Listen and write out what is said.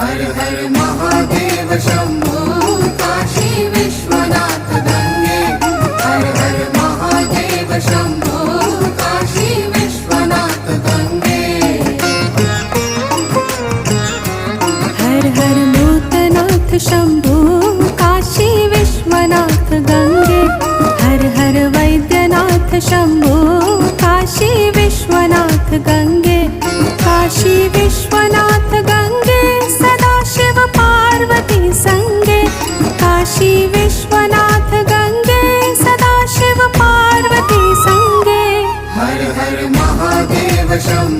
हर हर महादेव शंभो काशी विश्वनाथ गंगे। हर हर महादेव शंभो काशी विश्वनाथ गंगे। हर हर भूतनाथ शंभो काशी विश्वनाथ गंगे। हर हर वैद्यनाथ शंभो काशी विश्वनाथ गंगे। काशी विश्वनाथ गंगे सदाशिव पार्वती संगे। काशी विश्वनाथ गंगे सदाशिव पार्वती संगे। हर हर महादेव शंभो